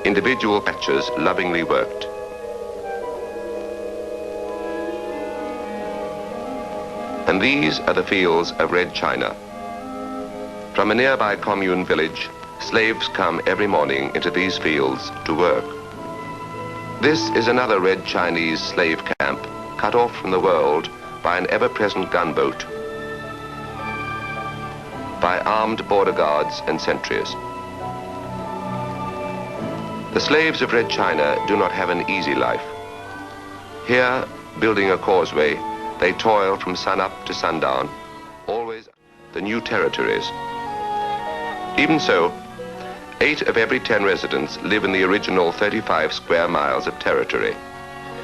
individual patches lovingly worked. And these are the fields of Red China. From a nearby commune village, slaves come every morning into these fields to work. This is another Red Chinese slave camp, cut off from the world by an ever-present gunboat, by armed border guards and sentries. The slaves of Red China do not have an easy life. Here, building a causeway, they toil from sun-up to sundown, always the new territories. Even so, 8 of every 10 residents live in the original 35 square miles of territory,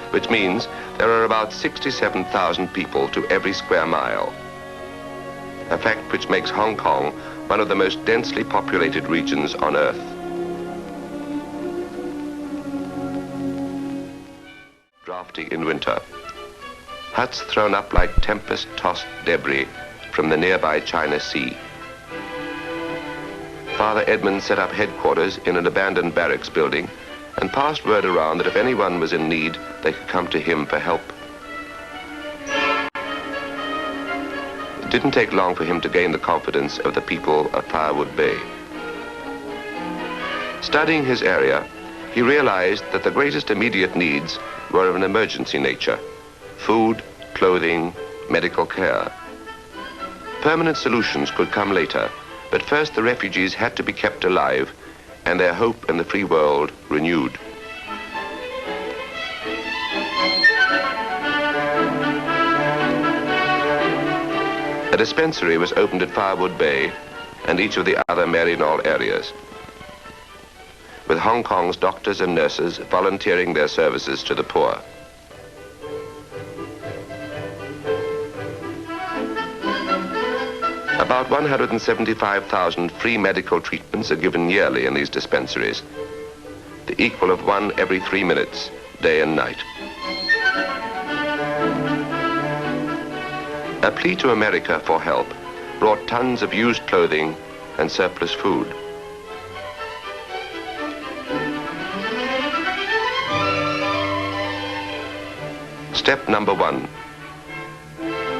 which means there are about 67,000 people to every square mile, a fact which makes Hong Kong one of the most densely populated regions on Earth. Drafty in winter. Huts thrown up like tempest-tossed debris from the nearby China Sea. Father Edmund set up headquarters in an abandoned barracks building and passed word around that if anyone was in need, they could come to him for help. It didn't take long for him to gain the confidence of the people of Firewood Bay. Studying his area, he realized that the greatest immediate needs were of an emergency nature: food, clothing, medical care. Permanent solutions could come later, but first the refugees had to be kept alive and their hope in the free world renewed. A dispensary was opened at Firewood Bay and each of the other Maryknoll areas, with Hong Kong's doctors and nurses volunteering their services to the poor. About 175,000 free medical treatments are given yearly in these dispensaries, the equal of 1 every 3 minutes, day and night. A plea to America for help brought tons of used clothing and surplus food. Step number 1.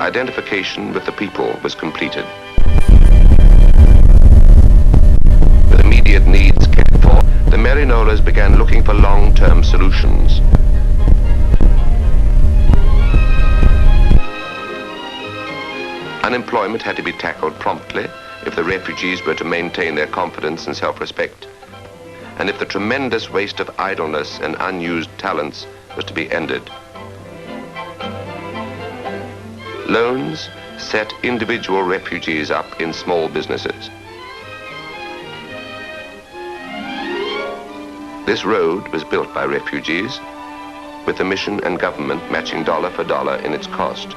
Identification with the people was completed. With immediate needs cared for, the Maryknollers began looking for long-term solutions. Unemployment had to be tackled promptly if the refugees were to maintain their confidence and self-respect, and if the tremendous waste of idleness and unused talents was to be ended. Loans set individual refugees up in small businesses. This road was built by refugees, with the mission and government matching dollar for dollar in its cost.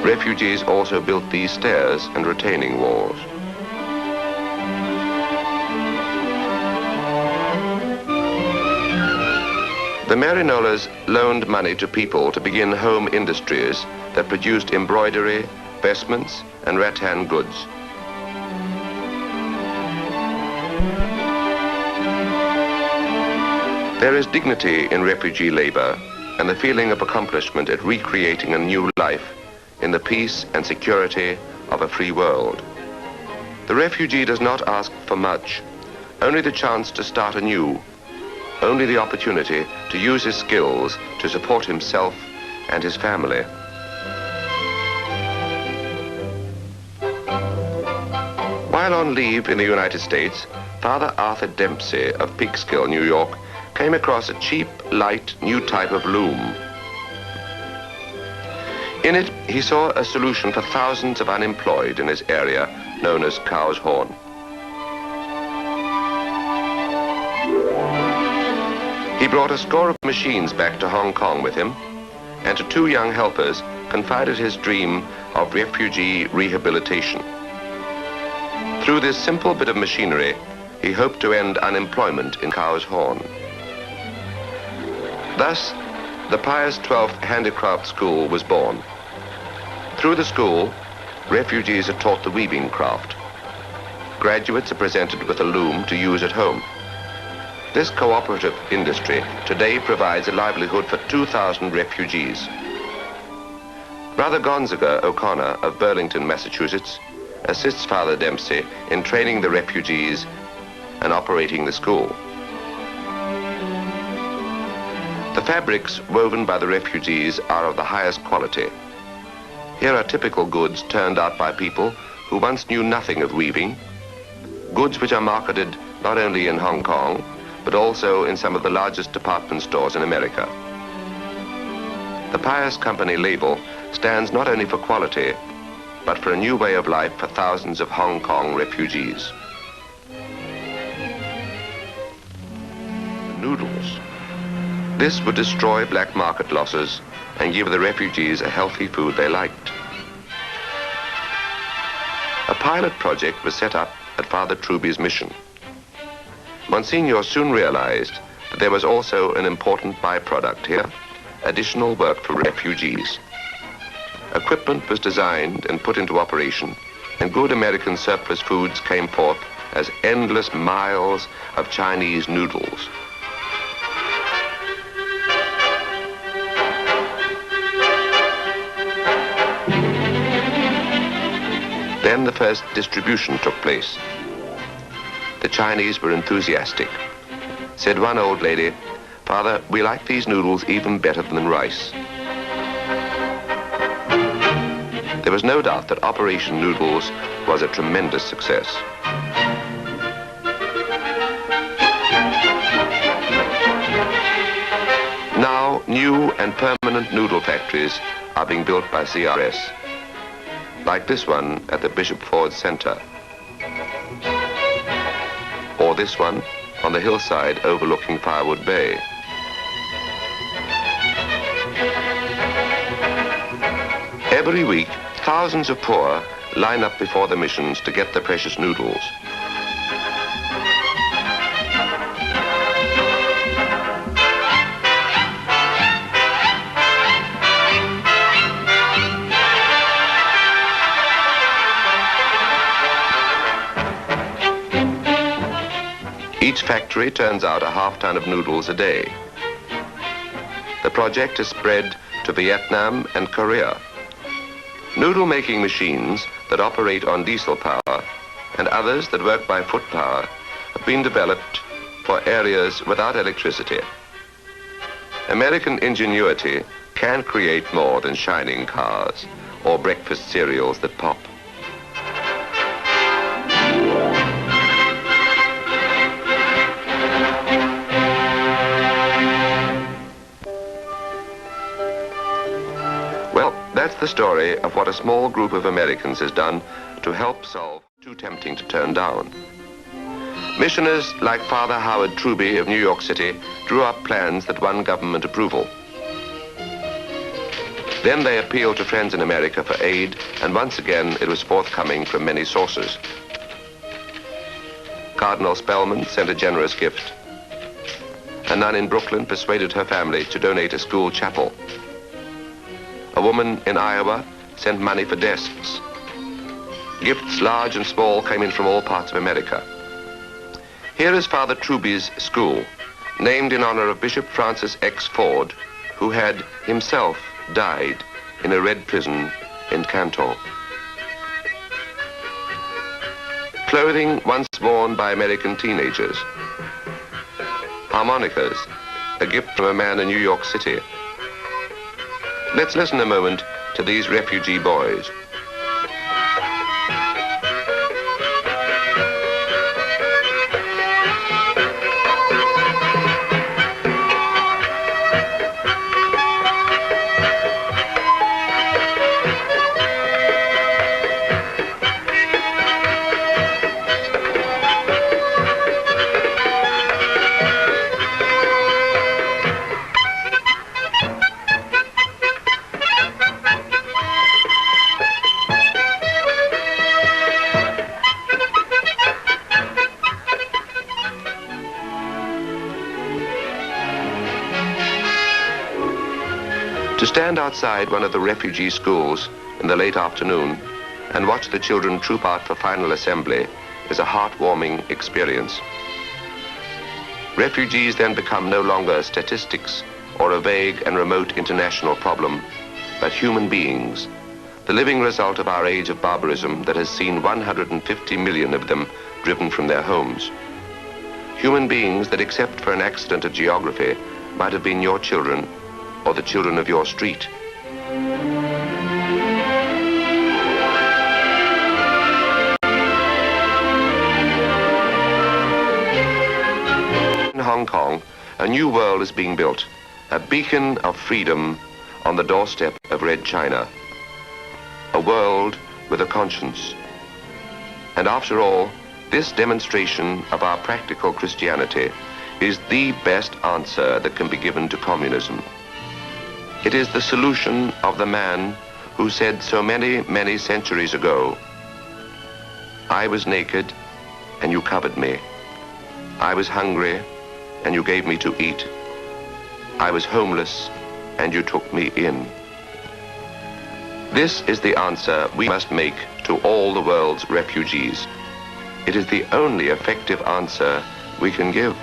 Refugees also built these stairs and retaining walls. The Maryknollers loaned money to people to begin home industries that produced embroidery, vestments, and rattan goods. There is dignity in refugee labor and the feeling of accomplishment at recreating a new life in the peace and security of a free world. The refugee does not ask for much, only the chance to start anew, only the opportunity to use his skills to support himself and his family. While on leave in the United States, Father Arthur Dempsey of Peekskill, New York, came across a cheap, light, new type of loom. In it, he saw a solution for thousands of unemployed in his area, known as Cow's Horn. He brought a score of machines back to Hong Kong with him, and to 2 young helpers confided his dream of refugee rehabilitation. Through this simple bit of machinery, he hoped to end unemployment in Cow's Horn. Thus, the Pius XII Handicraft School was born. Through the school, refugees are taught the weaving craft. graduates are presented with a loom to use at home. This cooperative industry today provides a livelihood for 2,000 refugees. Brother Gonzaga O'Connor of Burlington, Massachusetts, assists Father Dempsey in training the refugees and operating the school. The fabrics woven by the refugees are of the highest quality. Here are typical goods turned out by people who once knew nothing of weaving, goods which are marketed not only in Hong Kong, but also in some of the largest department stores in America. The Pious Company label stands not only for quality, but for a new way of life for thousands of Hong Kong refugees. Noodles. This would destroy black market losses and give the refugees a healthy food they liked. A pilot project was set up at Father Truby's mission. Monsignor soon realized that there was also an important byproduct here, additional work for refugees. Equipment was designed and put into operation, and good American surplus foods came forth as endless miles of Chinese noodles. Then the first distribution took place. The Chinese were enthusiastic. Said one old lady, "Father, we like these noodles even better than rice." There was no doubt that Operation Noodles was a tremendous success. Now, new and permanent noodle factories are being built by CRS, like this one at the Bishop Ford Center, or this one on the hillside overlooking Firewood Bay. Every week, thousands of poor line up before the missions to get the precious noodles. Each factory turns out a half-ton of noodles a day. The project is spread to Vietnam and Korea. Noodle-making machines that operate on diesel power and others that work by foot power have been developed for areas without electricity. American ingenuity can create more than shining cars or breakfast cereals that pop. Well, that's the story of what a small group of Americans has done to help solve too tempting to turn down. Missioners like Father Howard Truby of New York City drew up plans that won government approval. Then they appealed to friends in America for aid, and once again it was forthcoming from many sources. Cardinal Spellman sent a generous gift. A nun in Brooklyn persuaded her family to donate a school chapel. A woman in Iowa sent money for desks. Gifts large and small came in from all parts of America. Here is Father Truby's school, named in honor of Bishop Francis X. Ford, who had himself died in a red prison in Canton. Clothing once worn by American teenagers. Harmonicas, a gift from a man in New York City. Let's listen a moment to these refugee boys. To stand outside one of the refugee schools in the late afternoon and watch the children troop out for final assembly is a heartwarming experience. Refugees then become no longer statistics or a vague and remote international problem, but human beings, the living result of our age of barbarism that has seen 150 million of them driven from their homes. Human beings that, except for an accident of geography, might have been your children or the children of your street. In Hong Kong, a new world is being built, a beacon of freedom on the doorstep of Red China. A world with a conscience. And after all, this demonstration of our practical Christianity is the best answer that can be given to communism. It is the solution of the man who said so many, many centuries ago, "I was naked and you covered me. I was hungry and you gave me to eat. I was homeless and you took me in." This is the answer we must make to all the world's refugees. It is the only effective answer we can give.